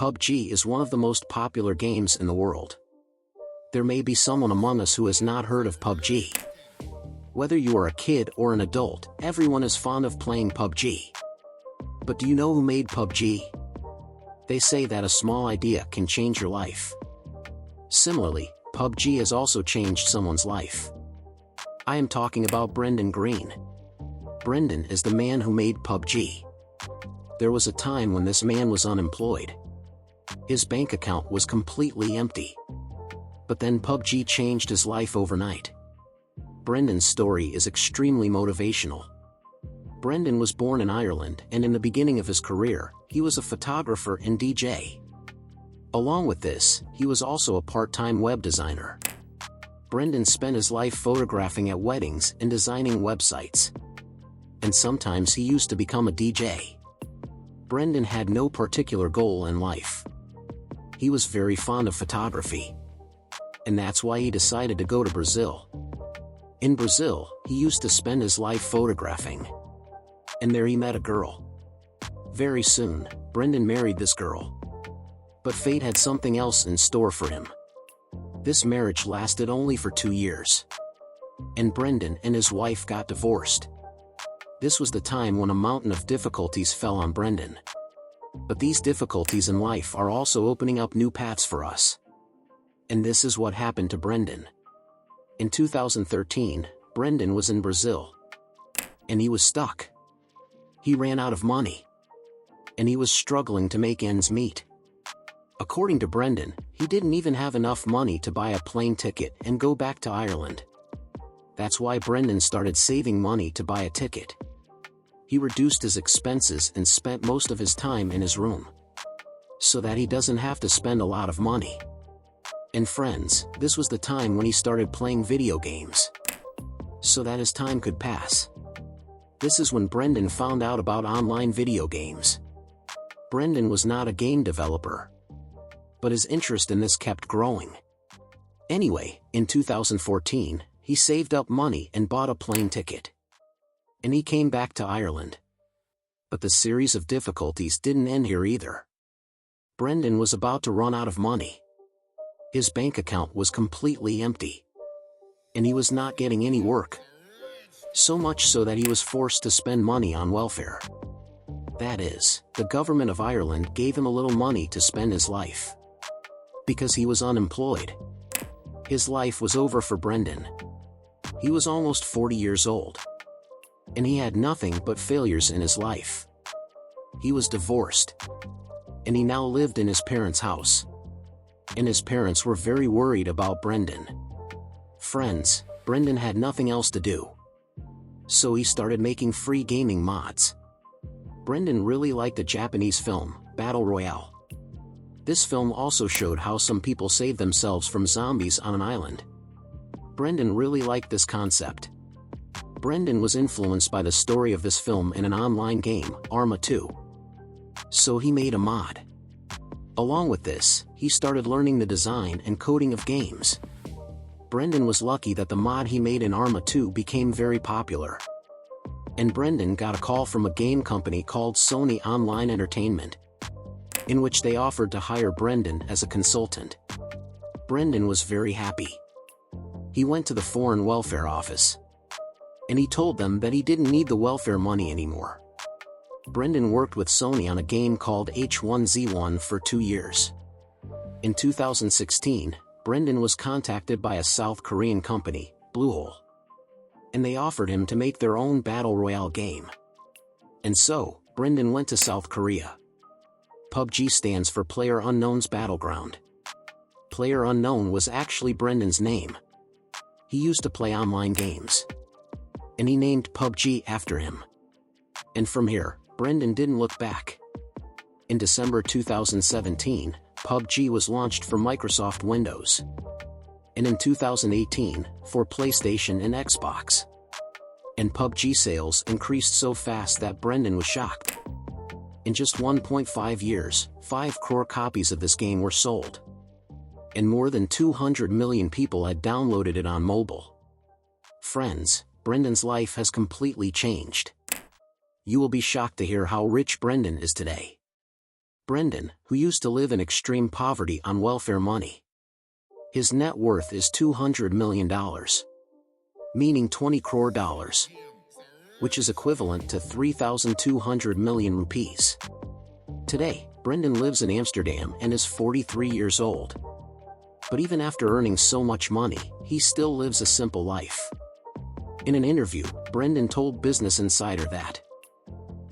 PUBG is one of the most popular games in the world. There may be someone among us who has not heard of PUBG. Whether you are a kid or an adult, everyone is fond of playing PUBG. But do you know who made PUBG? They say that a small idea can change your life. Similarly, PUBG has also changed someone's life. I am talking about Greene. Brendan is the man who made PUBG. There was a time when this man was unemployed. His bank account was completely empty. But then PUBG changed his life overnight. Brendan's story is extremely motivational. Brendan was born in Ireland, and in the beginning of his career, he was a photographer and DJ. Along with this, he was also a part-time web designer. Brendan spent his life photographing at weddings and designing websites. And sometimes he used to become a DJ. Brendan had no particular goal in life. He was very fond of photography. And that's why he decided to go to Brazil. In Brazil, he used to spend his life photographing. And there he met a girl. Very soon, Brendan married this girl. But fate had something else in store for him. This marriage lasted only for 2 years. And Brendan and his wife got divorced. This was the time when a mountain of difficulties fell on Brendan. But these difficulties in life are also opening up new paths for us. And this is what happened to Brendan. In 2013, Brendan was in Brazil. And he was stuck. He ran out of money. And he was struggling to make ends meet. According to Brendan, he didn't even have enough money to buy a plane ticket and go back to Ireland. That's why Brendan started saving money to buy a ticket. He reduced his expenses and spent most of his time in his room. So that he doesn't have to spend a lot of money. And friends, this was the time when he started playing video games. So that his time could pass. This is when Brendan found out about online video games. Brendan was not a game developer. But his interest in this kept growing. Anyway, in 2014, he saved up money and bought a plane ticket. And he came back to Ireland. But the series of difficulties didn't end here either. Brendan was about to run out of money. His bank account was completely empty. And he was not getting any work. So much so that he was forced to spend money on welfare. That is, the government of Ireland gave him a little money to spend his life. Because he was unemployed. His life was over for Brendan. He was almost 40 years old. And he had nothing but failures in his life. He was divorced. And he now lived in his parents' house. And his parents were very worried about Brendan. Friends, Brendan had nothing else to do. So he started making free gaming mods. Brendan really liked the Japanese film, Battle Royale. This film also showed how some people save themselves from zombies on an island. Brendan really liked this concept. Brendan was influenced by the story of this film in an online game, Arma 2. So he made a mod. Along with this, he started learning the design and coding of games. Brendan was lucky that the mod he made in Arma 2 became very popular. And Brendan got a call from a game company called Sony Online Entertainment, in which they offered to hire Brendan as a consultant. Brendan was very happy. He went to the Foreign Welfare Office. And he told them that he didn't need the welfare money anymore. Brendan worked with Sony on a game called H1Z1 for 2 years. In 2016, Brendan was contacted by a South Korean company, Bluehole. And they offered him to make their own Battle Royale game. And so, Brendan went to South Korea. PUBG stands for Player Unknown's Battleground. Player Unknown was actually Brendan's name. He used to play online games. And he named PUBG after him. And from here, Brendan didn't look back. In December 2017, PUBG was launched for Microsoft Windows. And in 2018, for PlayStation and Xbox. And PUBG sales increased so fast that Brendan was shocked. In just 1.5 years, 5 crore copies of this game were sold. And more than 200 million people had downloaded it on mobile. Friends, Brendan's life has completely changed. You will be shocked to hear how rich Brendan is today. Brendan, who used to live in extreme poverty on welfare money. His net worth is $200 million, meaning 20 crore dollars, which is equivalent to 3,200 million rupees. Today, Brendan lives in Amsterdam and is 43 years old. But even after earning so much money, he still lives a simple life. In an interview, Brendan told Business Insider that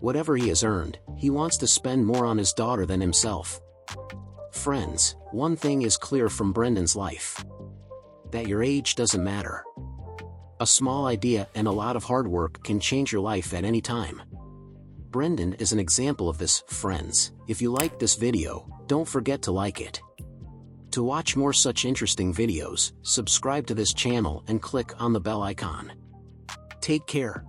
whatever he has earned, he wants to spend more on his daughter than himself. Friends, one thing is clear from Brendan's life: that your age doesn't matter. A small idea and a lot of hard work can change your life at any time. Brendan is an example of this, friends. If you liked this video, don't forget to like it. To watch more such interesting videos, subscribe to this channel and click on the bell icon. Take care.